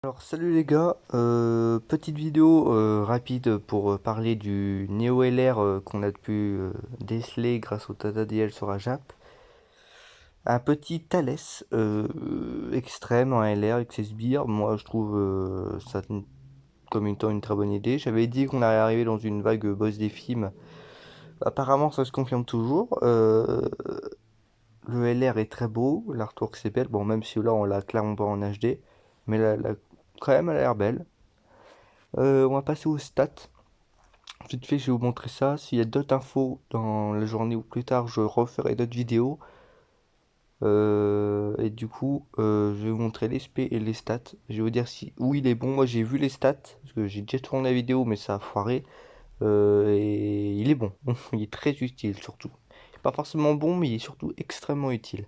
Alors salut les gars, petite vidéo rapide pour parler du Neo LR qu'on a pu déceler grâce au Tata DL sur Ajap. Un petit Thales extrême en LR avec ses sbires, moi je trouve ça comme une très bonne idée. J'avais dit qu'on allait arriver dans une vague boss des films, apparemment ça se confirme toujours. Le LR est très beau, l'artwork c'est belle, bon même si là on l'a clairement pas en HD, mais quand même elle a l'air belle. On va passer aux stats. Vite fait, je vais vous montrer ça. S'il y a d'autres infos dans la journée ou plus tard, je referai d'autres vidéos. Et du coup, je vais vous montrer les SP et les stats. Je vais vous dire si où il est bon. Moi, j'ai vu les stats parce que j'ai déjà tourné la vidéo, mais ça a foiré. Et il est bon. Il est très utile surtout. Il est pas forcément bon, mais il est surtout extrêmement utile.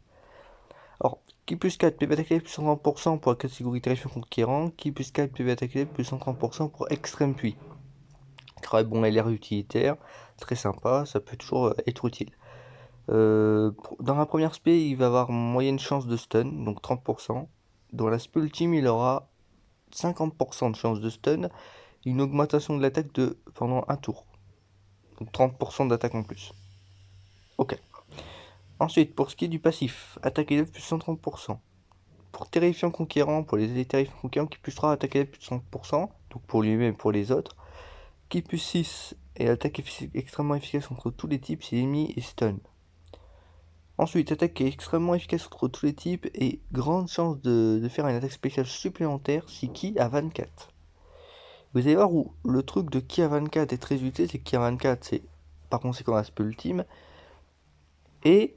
Alors, qui plus 4 PV attaqué plus 130% pour la catégorie terrifiant conquérant. Qui plus 4 PV attaqué plus 130% pour extrême puits. Très bon LR utilitaire, très sympa, ça peut toujours être utile. Dans la première spé, il va avoir moyenne chance de stun, donc 30%. Dans la spé ultime, il aura 50% de chance de stun, une augmentation de l'attaque pendant un tour. Donc 30% d'attaque en plus. Ok. Ensuite, pour ce qui est du passif, attaque élève plus 130%. Pour terrifiant conquérant, pour les terrifiants conquérants, qui plus 3, attaque élève plus 100%, donc pour lui-même et pour les autres. Qui plus 6 et attaque extrêmement efficace contre tous les types si l'ennemi est stun. Ensuite, attaque qui est extrêmement efficace contre tous les types et grande chance de faire une attaque spéciale supplémentaire si Ki a 24. Vous allez voir où le truc de Ki a 24 est très utile, c'est que Ki a 24 c'est par conséquent l'aspect ultime. Et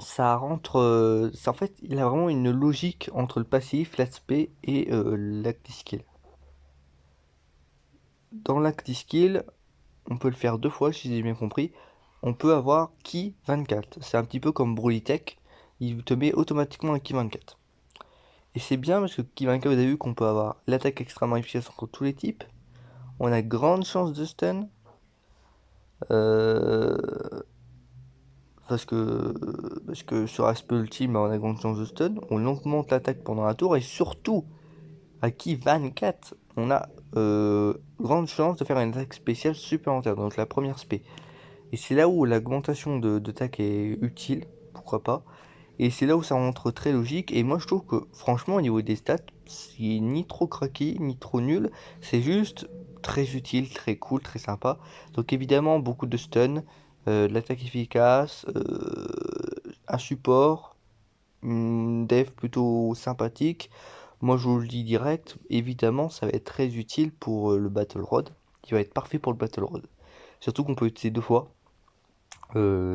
ça rentre. En fait, il a vraiment une logique entre le passif, l'aspect et l'acte skill. Dans l'acte skill, on peut le faire deux fois si j'ai bien compris. On peut avoir Ki 24. C'est un petit peu comme Brolytech, il te met automatiquement un Ki 24. Et c'est bien parce que Ki 24, vous avez vu qu'on peut avoir l'attaque extrêmement efficace contre tous les types. On a grande chance de stun. Euh, parce que sur Aspect Ultime, on a grande chance de stun. On augmente l'attaque pendant un tour. Et surtout, à Ki 24, on a grande chance de faire une attaque spéciale supplémentaire. Donc la première spé. Et c'est là où l'augmentation d'attaque est utile, pourquoi pas. Et c'est là où ça rentre très logique. Et moi je trouve que franchement au niveau des stats, c'est ni trop craqué, ni trop nul. C'est juste très utile, très cool, très sympa. Donc évidemment beaucoup de stun, de l'attaque efficace, un support, une dev plutôt sympathique. Moi je vous le dis direct, évidemment ça va être très utile pour le Battle Road. Qui va être parfait pour le Battle Road. Surtout qu'on peut utiliser deux fois.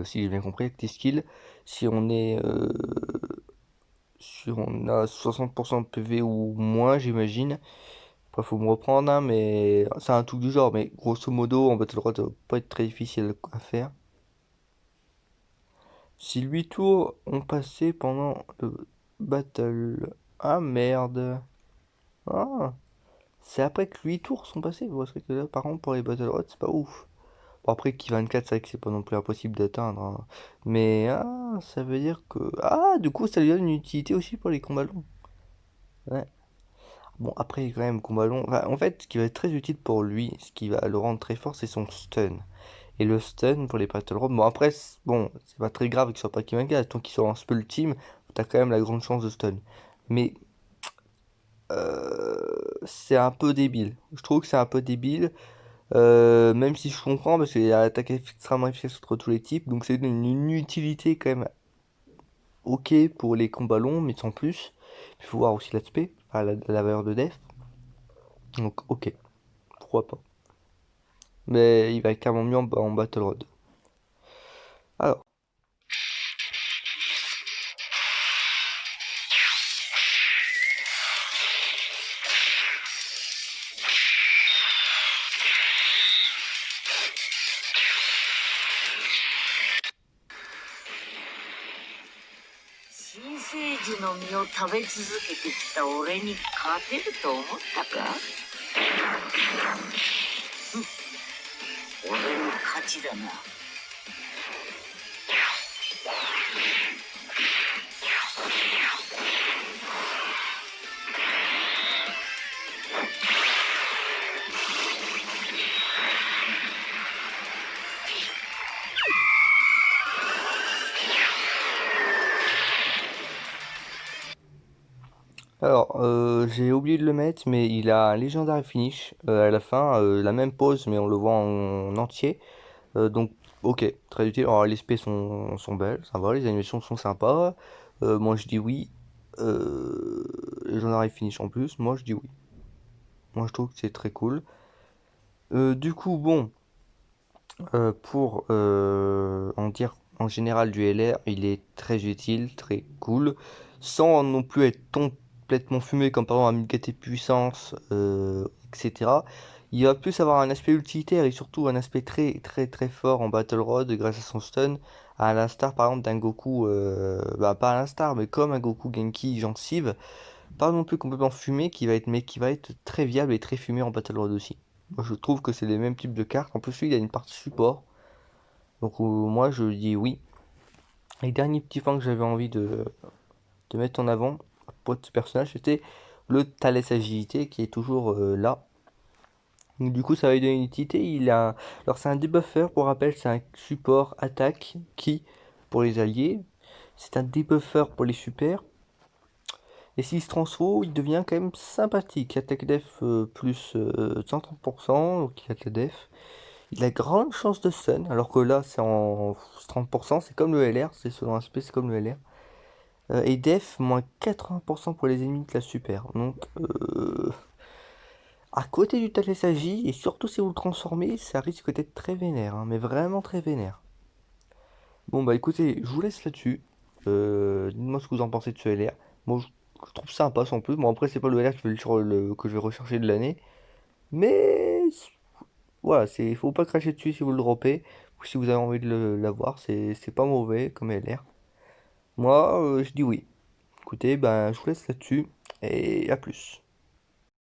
Si j'ai bien compris, avec tes skills, si on est si on a 60% de PV ou moins, j'imagine. Après, faut me reprendre, hein, mais c'est un truc du genre. Mais grosso modo, en Battle Royale, ça va pas être très difficile à faire. Si 8 tours ont passé pendant le battle. Ah merde. Ah, c'est après que 8 tours sont passés. Vous voyez que là, par contre, pour les Battle Royale, c'est pas ouf. Bon, après, qui 24, c'est vrai que c'est pas non plus impossible d'atteindre, hein. Mais ça veut dire que. Ah, du coup, ça lui donne une utilité aussi pour les combats longs. Ouais. Bon, après, quand même, combat long. Enfin, en fait, ce qui va être très utile pour lui, ce qui va le rendre très fort, c'est son stun. Et le stun pour les Battle Rob, bon, après, bon, c'est pas très grave qu'il soit pas Kimanga, tant qu'il soit en spell team, t'as quand même la grande chance de stun. Mais c'est un peu débile. Je trouve que c'est un peu débile, même si je comprends, parce qu'il a l'attaque extrêmement efficace contre tous les types, donc c'est une utilité quand même ok pour les combats longs, mais sans plus. Il faut voir aussi l'aspect, enfin, la valeur de def. Donc, ok, pourquoi pas. Mais il va être carrément mieux en Battle Road. Alors, 新生児の実を食べ続けてきた俺に勝てると思ったか？俺の勝ちだな。Alors, j'ai oublié de le mettre, mais il a un légendaire finish à la fin, la même pose, mais on le voit en entier. Donc, ok, très utile. Alors, les spés sont belles, ça va, les animations sont sympas. Moi, je dis oui. Légendaire finish en plus, moi, je dis oui. Moi, je trouve que c'est très cool. Du coup, bon, pour en dire en général du LR, il est très utile, très cool, sans non plus être complètement fumé comme par exemple un Mégate puissance, etc. Il va plus avoir un aspect utilitaire et surtout un aspect très très très fort en Battle Road grâce à son stun, à l'instar par exemple d'un Goku, bah pas à l'instar, mais comme un Goku Genki Gencive, pas non plus complètement fumé, qui va être, mais qui va être très viable et très fumé en Battle Road aussi. Moi je trouve que c'est les mêmes types de cartes. En plus lui il a une partie support. Donc moi je dis oui. Et dernier petit point que j'avais envie de mettre en avant pour ce personnage, c'était le Thalès Agilité qui est toujours là. Donc, du coup ça va lui donner une utilité. Alors c'est un debuffer, pour rappel c'est un support attaque qui, pour les alliés, c'est un debuffer pour les supers. Et s'il se transfo, il devient quand même sympathique. Attaque def plus 130%, donc il a que la def. Il a grande chance de stun, alors que là c'est en 30%, c'est comme le LR, c'est selon un spé, c'est comme le LR. Et def, moins 80% pour les ennemis de classe super. Donc, à côté du Talesagi, et surtout si vous le transformez, ça risque d'être très vénère, hein, mais vraiment très vénère. Bon bah écoutez, je vous laisse là-dessus. Dites-moi ce que vous en pensez de ce LR. Moi je trouve sympa sans plus. Bon après c'est pas le LR que je vais rechercher de l'année. Mais voilà, faut pas cracher dessus si vous le droppez. Ou si vous avez envie de l'avoir, c'est pas mauvais comme LR. Moi je dis oui. Écoutez, ben je vous laisse là-dessus. Et à plus.